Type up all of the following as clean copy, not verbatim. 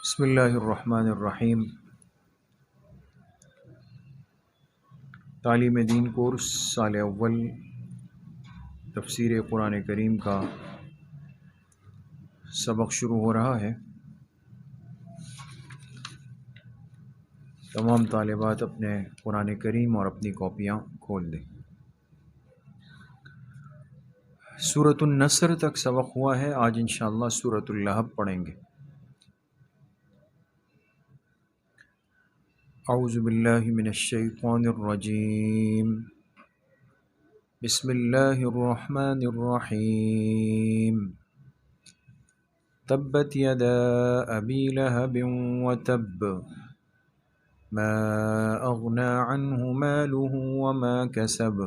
بسم اللہ الرحمن الرحیم۔ تعلیم دین کورس سال اول تفسیر قرآن کریم کا سبق شروع ہو رہا ہے۔ تمام طالبات اپنے قرآن کریم اور اپنی کاپیاں کھول دیں۔ سورۃ النصر تک سبق ہوا ہے، آج انشاءاللہ سورۃ اللہب پڑھیں گے۔ اعوذ باللہ من الشیطان الرجیم، بسم اللہ الرحمن الرحیم۔ تبت یدا ابی لہب وتب، ما اغنى عنه ماله وما كسب،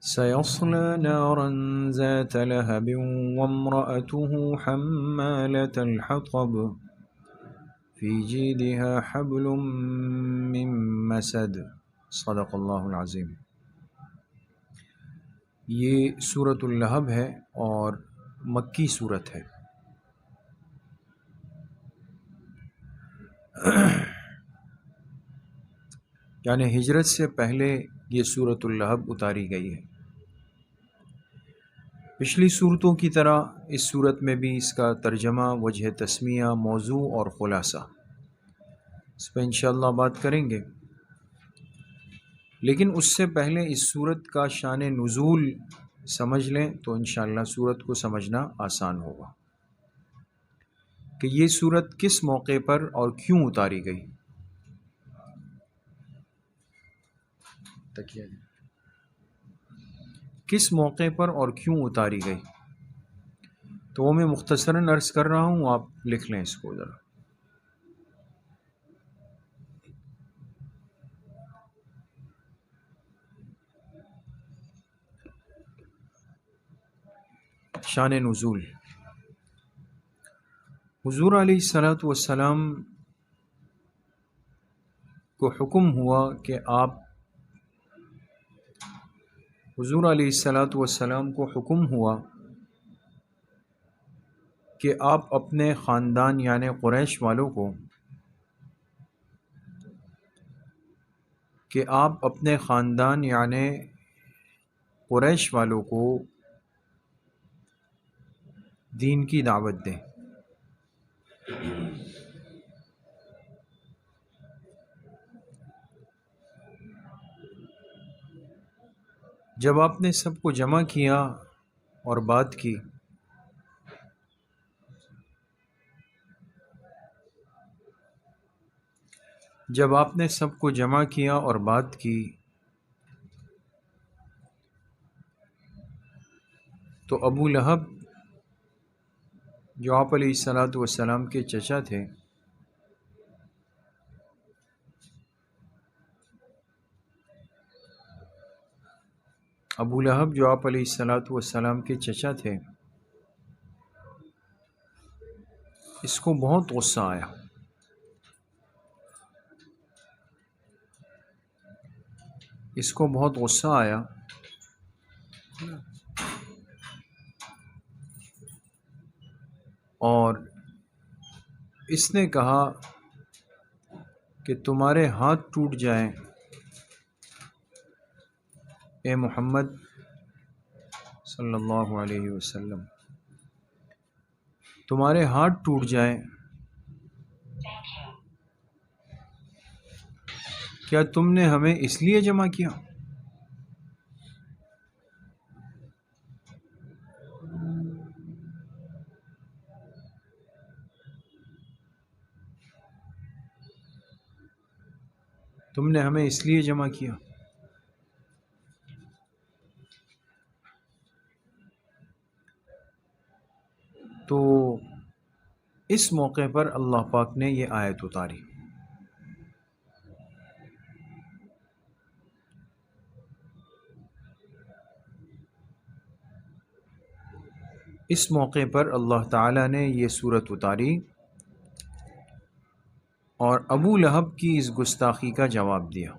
سيصلى نارا ذات لهب وامرأته حمالة الحطب، في جيدها حبل من مسد۔ صدق اللہ العظیم۔ یہ سورۃ اللہب ہے اور مکی سورت ہے۔ یعنی ہجرت سے پہلے یہ سورۃ اللہب اتاری گئی ہے۔ پچھلی صورتوں کی طرح اس صورت میں بھی اس کا ترجمہ، وجہ تسمیہ، موضوع اور خلاصہ، اس پہ انشاءاللہ بات کریں گے۔ لیکن اس سے پہلے اس صورت کا شان نزول سمجھ لیں تو انشاءاللہ صورت کو سمجھنا آسان ہوگا کہ یہ صورت کس موقع پر اور کیوں اتاری گئی۔ کس موقع پر اور کیوں اتاری گئی، تو وہ میں مختصراً عرض کر رہا ہوں، آپ لکھ لیں اس کو ذرا۔ شان نزول، حضور علیہ والسلام کو حکم ہوا کہ حضور علیہ والسلام کو حکم ہوا کہ آپ اپنے خاندان یعنی قریش والوں کو دین کی دعوت دیں۔ جب آپ نے سب کو جمع کیا اور بات کی، تو ابو لہب جو آپ علیہ والسلام کے چچا تھے، اس کو بہت غصہ آیا۔ اور اس نے کہا کہ تمہارے ہاتھ ٹوٹ جائیں اے محمد صلی اللہ علیہ وسلم، تمہارے ہاتھ ٹوٹ جائیں، کیا تم نے ہمیں اس لیے جمع کیا؟ تو اس موقع پر اللہ پاک نے یہ آیت اتاری۔ اس موقع پر اللہ تعالیٰ نے یہ صورت اتاری اور ابو لہب کی اس گستاخی کا جواب دیا۔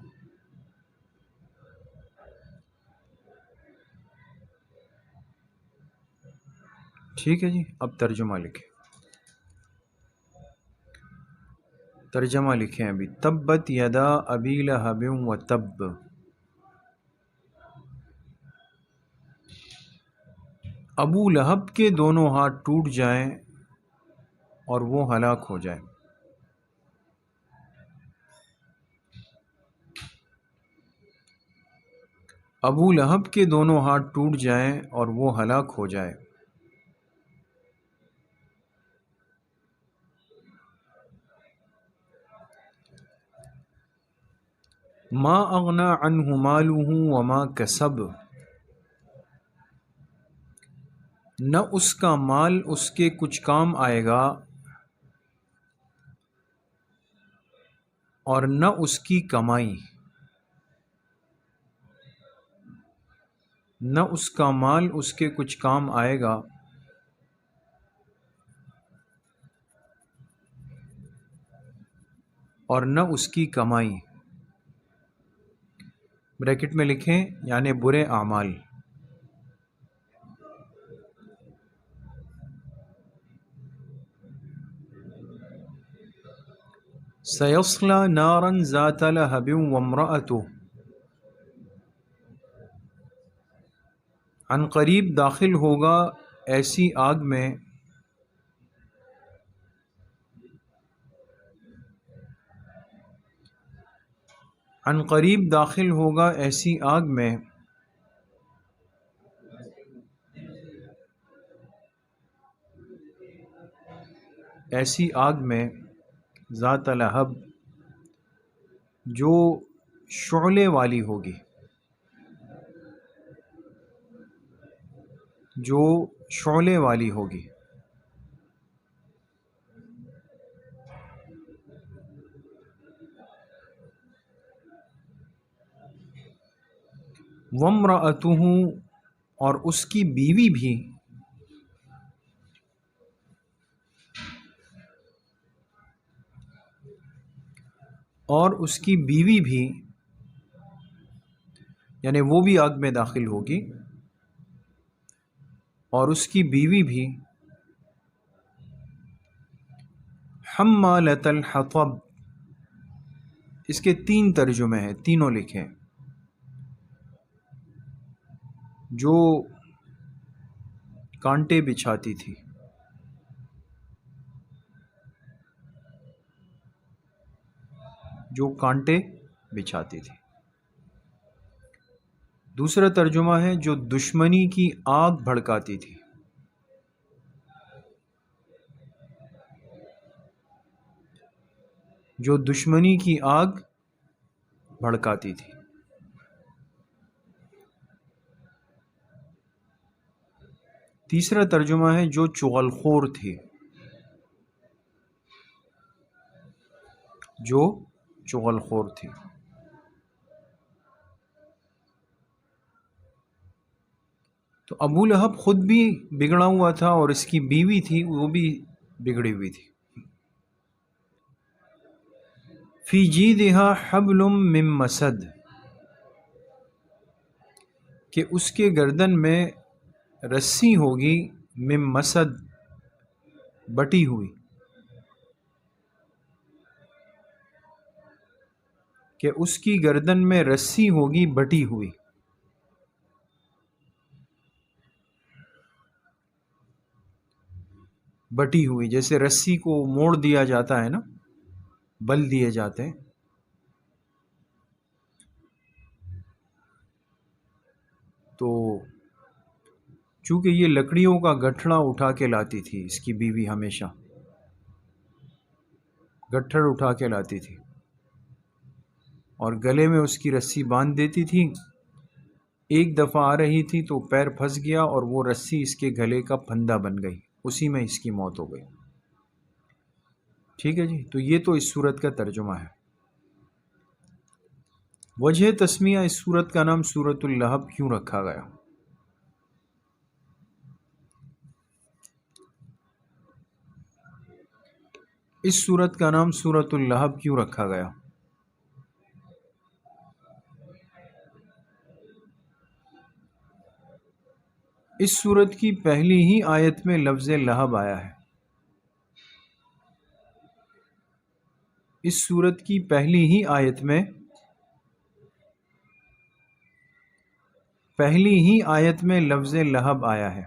ٹھیک ہے جی، اب ترجمہ لکھیں۔ ترجمہ لکھیں ابھی، تبت یدا ابی لہب و تب، ابو لہب کے دونوں ہاتھ ٹوٹ جائیں اور وہ ہلاک ہو جائے۔ ابو لہب کے دونوں ہاتھ ٹوٹ جائیں اور وہ ہلاک ہو جائے۔ ما اغنی عنہ مالہ وما کسب، نہ اس کا مال اس کے کچھ کام آئے گا اور نہ اس کی کمائی، نہ اس کا مال اس کے کچھ کام آئے گا اور نہ اس کی کمائی، بریکٹ میں لکھیں یعنی برے اعمال۔ سیصلی نارا ذات لہب وامرأتہ، عن قریب داخل ہوگا ایسی آگ میں عن قریب داخل ہوگا ایسی آگ میں ذات لہب، جو شعلے والی ہوگی، جو شعلے والی ہوگی۔ وامرأتہ، اور اس کی بیوی بھی، اور اس کی بیوی بھی، یعنی وہ بھی آگ میں داخل ہوگی اور اس کی بیوی بھی، حمالۃ الحطب، اس کے 3 ترجمے ہیں، تینوں لکھیں، جو کانٹے بچھاتی تھی، جو کانٹے بچھاتی تھی۔ دوسرا ترجمہ ہے جو دشمنی کی آگ بھڑکاتی تھی، جو دشمنی کی آگ بھڑکاتی تھی۔ تیسرا ترجمہ ہے جو چغل خور تھی، جو چغل خور تھی۔ تو ابو لہب خود بھی بگڑا ہوا تھا اور اس کی بیوی تھی وہ بھی بگڑی ہوئی تھی۔ فی جیدہا حبل من مسد، کہ اس کے گردن میں رسی ہوگی، من مسد، بٹی ہوئی، کہ اس کی گردن میں رسی ہوگی بٹی ہوئی۔ بٹی ہوئی جیسے رسی کو موڑ دیا جاتا ہے نا، بل دیے جاتے ہیں، تو چونکہ یہ لکڑیوں کا گٹھڑا اٹھا کے لاتی تھی، اس کی بیوی ہمیشہ گٹھڑ اٹھا کے لاتی تھی اور گلے میں اس کی رسی باندھ دیتی تھی۔ ایک دفعہ آ رہی تھی تو پیر پھنس گیا اور وہ رسی اس کے گلے کا پھندا بن گئی، اسی میں اس کی موت ہو گئی۔ ٹھیک ہے جی، تو یہ تو اس سورت کا ترجمہ ہے۔ وجہ تسمیہ اس سورت کا نام سورۃ اللہب کیوں رکھا گیا؟ اس سورت کا نام سورۃ اللہب کیوں رکھا گیا؟ اس سورت کی پہلی ہی آیت میں لفظ لہب آیا ہے۔ اس سورت کی پہلی ہی آیت میں لفظ لہب آیا ہے.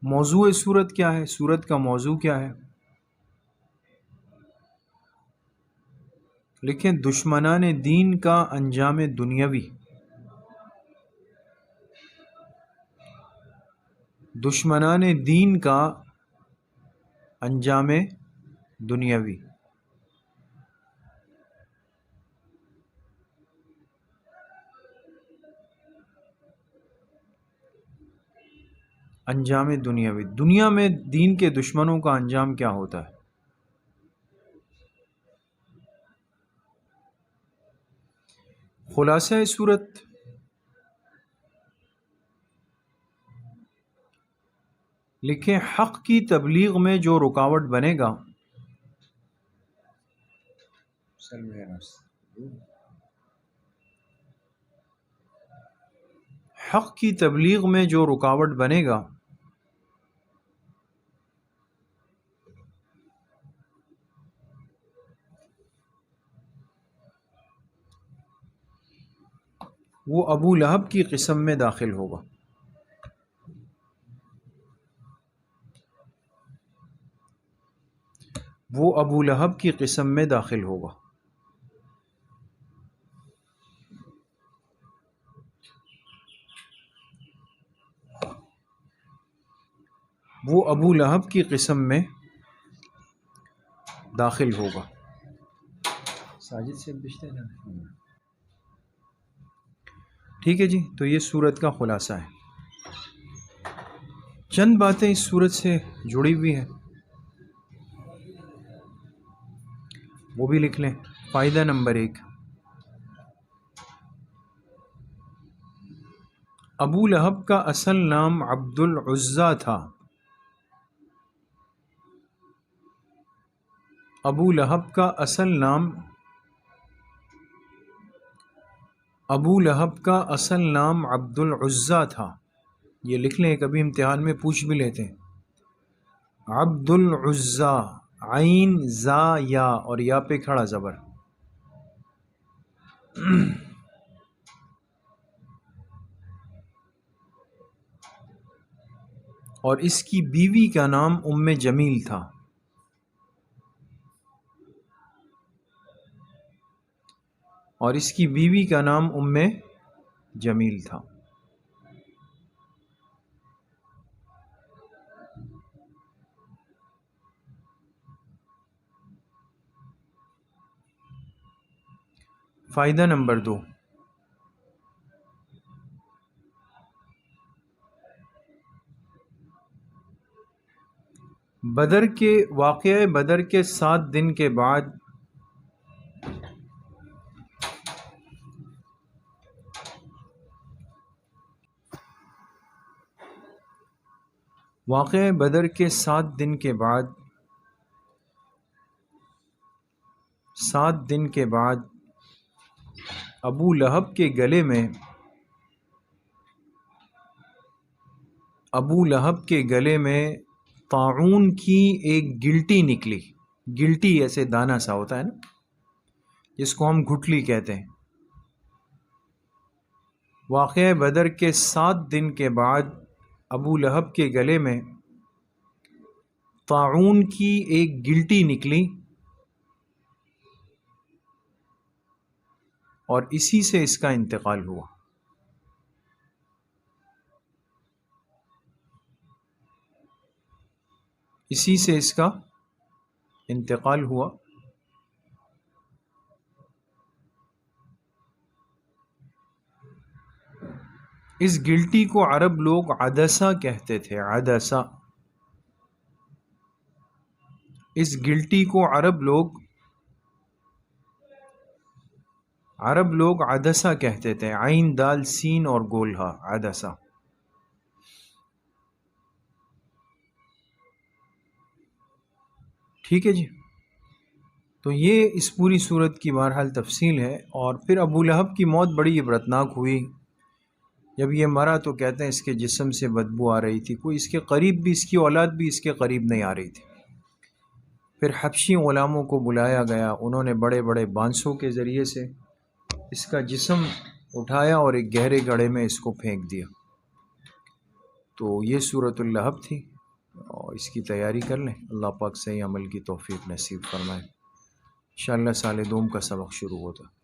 موضوع سورت کیا ہے؟ سورت کا موضوع کیا ہے؟ لکھیں دشمنان دین کا انجام دنیاوی. دشمنان دین کا انجام دنیاوی. انجام دنیاوی. دنیا میں دین کے دشمنوں کا انجام کیا ہوتا ہے؟ خلاصہ صورت لکھیں حق کی تبلیغ میں جو رکاوٹ بنے گا حق کی تبلیغ میں جو رکاوٹ بنے گا وہ ابو لہب کی قسم میں داخل ہوگا. وہ ابو لہب کی قسم میں داخل ہوگا. وہ ابو لہب کی قسم میں داخل ہوگا. ساجد سے پوچھتے ہیں. ٹھیک ہے جی، تو یہ سورت کا خلاصہ ہے. چند باتیں اس سورت سے جڑی ہوئی ہیں، وہ بھی لکھ لیں. فائدہ نمبر 1، ابو لہب کا اصل نام عبد العزیٰ تھا. ابو لہب کا اصل نام عبد العزیٰ تھا. یہ لکھ لیں، کبھی امتحان میں پوچھ بھی لیتے ہیں. عبد العزیٰ، عین زا یا اور یا پہ کھڑا زبر. اور اس کی بیوی کا نام ام جمیل تھا. اور اس کی بیوی کا نام ام جمیل تھا. فائدہ نمبر 2، واقعہ بدر کے 7 دن کے بعد ابو لہب کے گلے میں طاعون کی ایک گلٹی نکلی. گلٹی ایسے دانہ سا ہوتا ہے نا، جس کو ہم گھٹلی کہتے ہیں. واقعہ بدر کے 7 دن کے بعد ابو لہب کے گلے میں طاعون کی ایک گلٹی نکلی اور اسی سے اس کا انتقال ہوا. اس گلٹی کو عرب لوگ عدسہ کہتے تھے. اس گلٹی کو عرب لوگ عدسہ کہتے تھے. عین دال سین اور گولہا، عدسہ. ٹھیک ہے جی. تو یہ اس پوری صورت کی بہرحال تفصیل ہے۔ اور پھر ابو لہب کی موت بڑی عبرتناک ہوئی۔ جب یہ مرا تو کہتے ہیں اس کے جسم سے بدبو آ رہی تھی، کوئی اس کے قریب بھی، اس کی اولاد بھی اس کے قریب نہیں آ رہی تھی۔ پھر حبشی غلاموں کو بلایا گیا، انہوں نے بڑے بڑے بانسوں کے ذریعے سے اس کا جسم اٹھایا اور ایک گہرے گڑھے میں اس کو پھینک دیا۔ تو یہ سورۃ اللہب تھی، اور اس کی تیاری کر لیں۔ اللہ پاک صحیح عمل کی توفیق نصیب فرمائے۔ انشاءاللہ سال دوم کا سبق شروع ہوتا۔